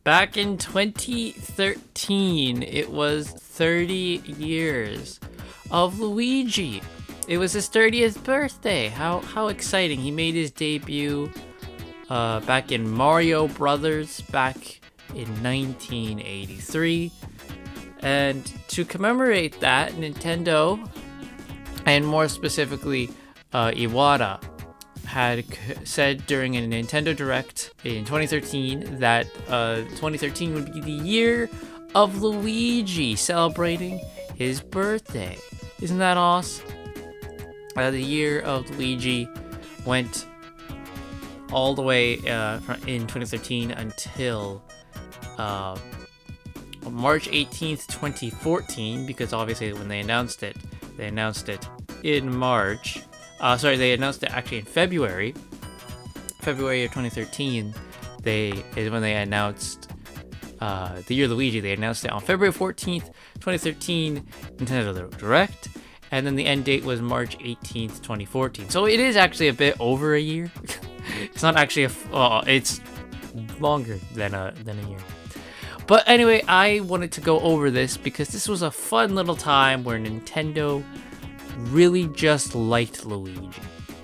Back in 2013, it was 30 years of Luigi. It was his 30th birthday. How exciting. He made his debut back in Mario Brothers back in 1983. And to commemorate that, Nintendo, and more specifically Iwata, had said during a Nintendo Direct in 2013 that 2013 would be the year of Luigi, celebrating his birthday. Isn't that awesome? The year of Luigi went all the way in 2013 until March 18th, 2014, because obviously when they announced it in March. They announced it actually in February of 2013. Is when they announced the year Luigi. They announced it on February 14th, 2013, Nintendo Direct, and then the end date was March 18th, 2014. So it is actually a bit over a year. It's not actually it's longer than a year. But anyway, I wanted to go over this because this was a fun little time where Nintendo really just liked Luigi.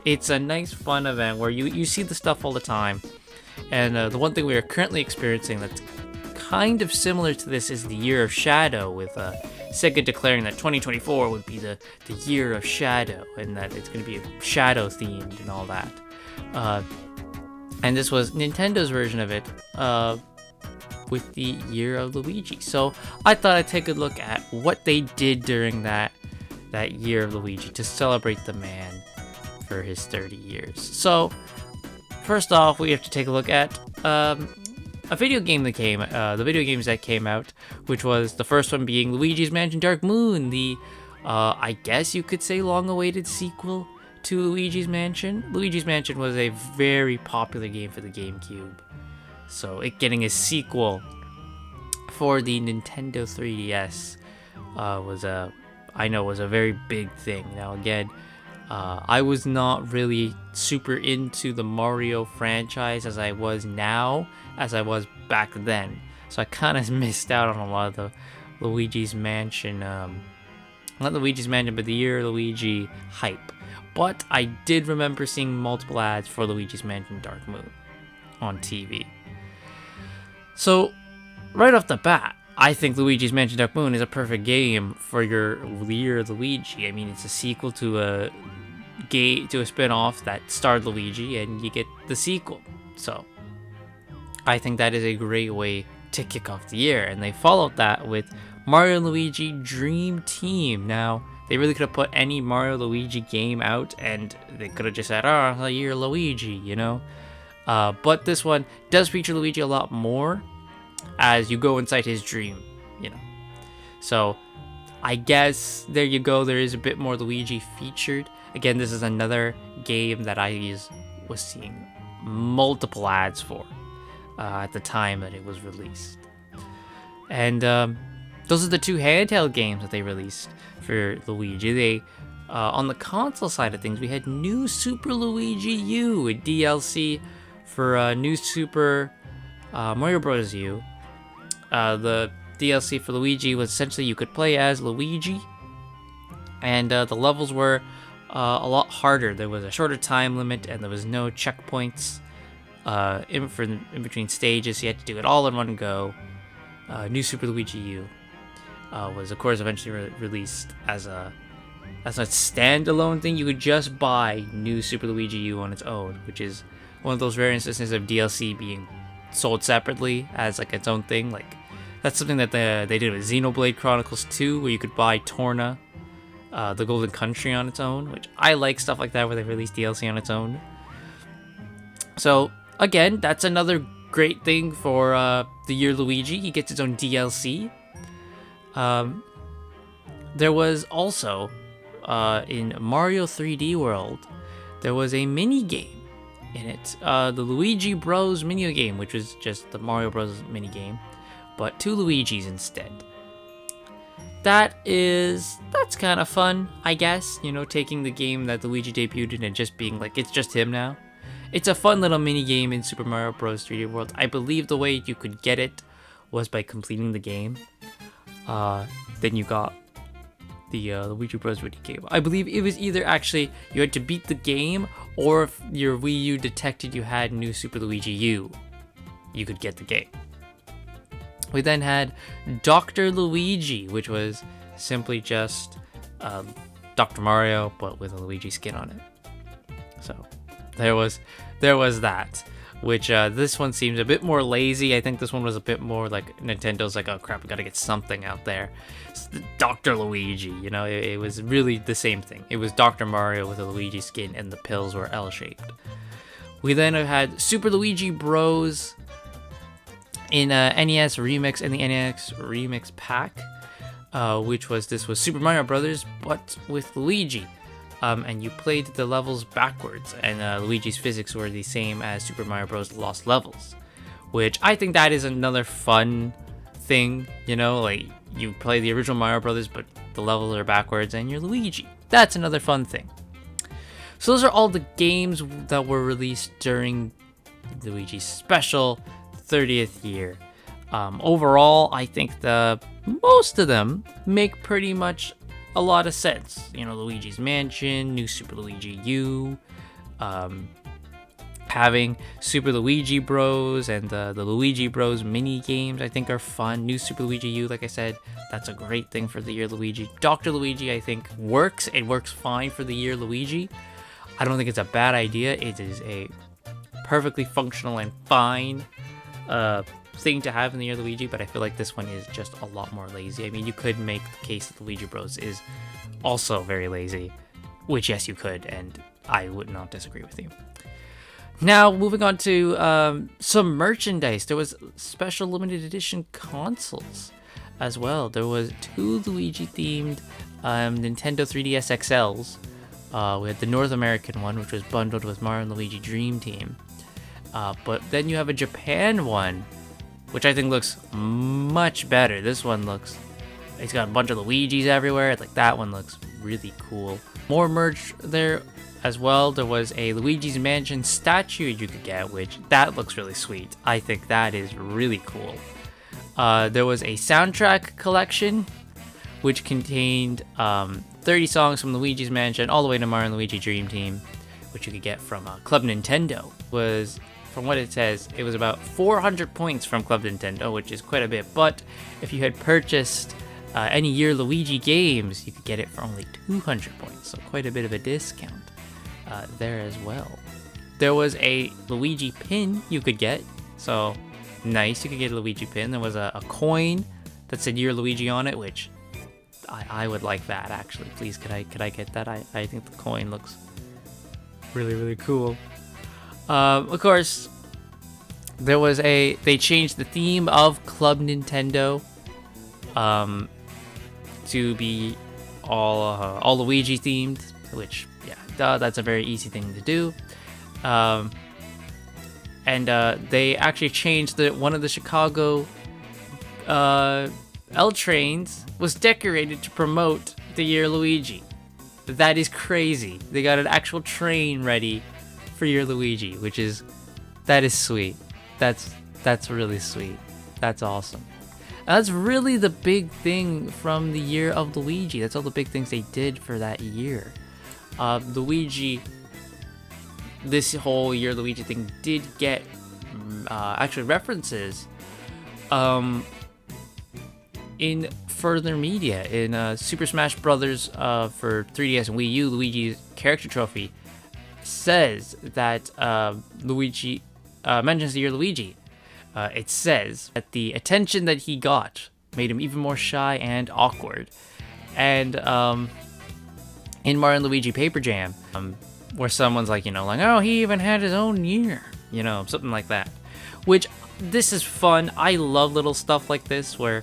It's a nice fun event where you see the stuff all the time, and the one thing we are currently experiencing that's kind of similar to this is the Year of Shadow, with Sega declaring that 2024 would be the Year of Shadow, and that it's going to be shadow themed and all that. And this was Nintendo's version of it with the Year of Luigi. So I thought I'd take a look at what they did during that Year of Luigi to celebrate the man for his 30 years. So first off, we have to take a look at a video game that the video games that came out, which was the first one being Luigi's Mansion Dark Moon, the I guess you could say long-awaited sequel to Luigi's Mansion. Luigi's Mansion was a very popular game for the GameCube, so it getting a sequel for the Nintendo 3DS was a very big thing. Now again, I was not really super into the Mario franchise as I was back then. So I kind of missed out on a lot of the Luigi's Mansion, not Luigi's Mansion, but the Year of Luigi hype. But I did remember seeing multiple ads for Luigi's Mansion Dark Moon on TV. So right off the bat, I think Luigi's Mansion Dark Moon is a perfect game for your Year of Luigi. I mean, it's a sequel to a spin-off that starred Luigi, and you get the sequel. So I think that is a great way to kick off the year. And they followed that with Mario and Luigi Dream Team. Now, they really could have put any Mario Luigi game out, and they could have just said, the Year of Luigi, you know? But this one does feature Luigi a lot more as you go inside his dream, you know. So I guess there you go, there is a bit more Luigi featured. Again, this is another game that I was seeing multiple ads for at the time that it was released. And those are the two handheld games that they released for Luigi. They on the console side of things, we had New Super Luigi U, a DLC for New Super Mario Bros. U. The DLC for Luigi was essentially you could play as Luigi, and the levels were a lot harder. There was a shorter time limit, and there was no checkpoints in between stages. So you had to do it all in one go. New Super Luigi U was, of course, eventually released as a standalone thing. You could just buy New Super Luigi U on its own, which is one of those rare instances of DLC being sold separately as like its own thing. Like that's something that they did with Xenoblade Chronicles 2, where you could buy Torna, the Golden Country on its own, which I like stuff like that where they release DLC on its own. So again, that's another great thing for the Year Luigi. He gets his own DLC. There was also in Mario 3D World, there was a mini game in it, the Luigi Bros mini game, which was just the Mario Bros mini game, but two Luigis instead. That's kind of fun, I guess, you know, taking the game that Luigi debuted in and just being like, it's just him now. It's a fun little mini game in Super Mario Bros. 3D World. I believe the way you could get it was by completing the game. Then you got the Luigi Bros. Wiki game. I believe it was either actually you had to beat the game, or if your Wii U detected you had New Super Luigi U, you could get the game. We then had Dr. Luigi, which was simply just Dr. Mario, but with a Luigi skin on it. So there was that, which this one seems a bit more lazy. I think this one was a bit more like Nintendo's like, oh crap, we gotta get something out there. Dr. Luigi, you know, it was really the same thing. It was Dr. Mario with a Luigi skin, and the pills were L-shaped. We then had Super Luigi Bros. In NES Remix and the NES Remix pack, which was Super Mario Brothers, but with Luigi. And you played the levels backwards, and Luigi's physics were the same as Super Mario Bros. Lost Levels, which I think that is another fun thing, you know, like you play the original Mario Brothers, but the levels are backwards and you're Luigi. That's another fun thing. So those are all the games that were released during Luigi's special 30th year. Overall, I think most of them make pretty much a lot of sense. You know, Luigi's Mansion, New Super Luigi U, having Super Luigi Bros. And the Luigi Bros. Mini games I think are fun. New Super Luigi U, like I said, that's a great thing for the year Luigi. Dr. Luigi, I think, works. It works fine for the year Luigi. I don't think it's a bad idea. It is a perfectly functional and fine thing to have in the year Luigi, but I feel like this one is just a lot more lazy. I mean, you could make the case that the Luigi Bros is also very lazy, which yes, you could, and I would not disagree with you. Now, moving on to some merchandise. There was special limited edition consoles as well. There was 2 Luigi-themed Nintendo 3DS XLs. We had the North American one, which was bundled with Mario and Luigi Dream Team. But then you have a Japan one, which I think looks much better. This one looks, it's got a bunch of Luigis everywhere. Like, that one looks really cool. More merch there as well. There was a Luigi's Mansion statue you could get, which that looks really sweet. I think that is really cool. There was a soundtrack collection, which contained 30 songs from Luigi's Mansion all the way to Mario and Luigi Dream Team, which you could get from Club Nintendo. Was, from what it says, it was about 400 points from Club Nintendo, which is quite a bit. But if you had purchased any year Luigi games, you could get it for only 200 points, so quite a bit of a discount there as well. There was a Luigi pin you could get, so nice, you could get a Luigi pin. There was a coin that said year Luigi on it, which I would like that, actually. Please, could I get that? I think the coin looks really, really cool. Of course, they changed the theme of Club Nintendo to be all Luigi themed, which, yeah, that's a very easy thing to do. And they actually changed one of the Chicago L trains was decorated to promote the year Luigi. That is crazy. They got an actual train ready for year Luigi, that is sweet. That's really sweet. That's awesome. And that's really the big thing from the year of Luigi. That's all the big things they did for that year. Luigi, this whole year Luigi thing did get actually references in further media. In Super Smash Brothers for 3DS and Wii U, Luigi's character trophy says that Luigi mentions the year Luigi. It says that the attention that he got made him even more shy and awkward. And in Mario and Luigi Paper Jam, where someone's like, oh, he even had his own year, something like that. Which, this is fun. I love little stuff like this where,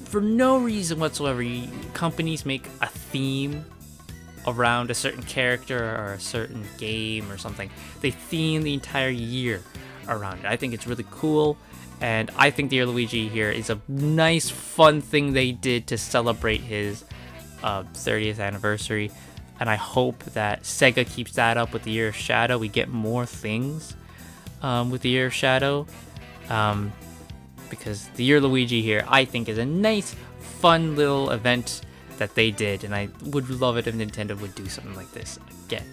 for no reason whatsoever, companies make a theme around a certain character or a certain game or something. They theme the entire year around it. I think it's really cool, and I think the year Luigi here is a nice, fun thing they did to celebrate his 30th anniversary, and I hope that Sega keeps that up with the Year of Shadow. We get more things with the Year of Shadow. because the Year Luigi here, I think, is a nice, fun little event that they did, and I would love it if Nintendo would do something like this again.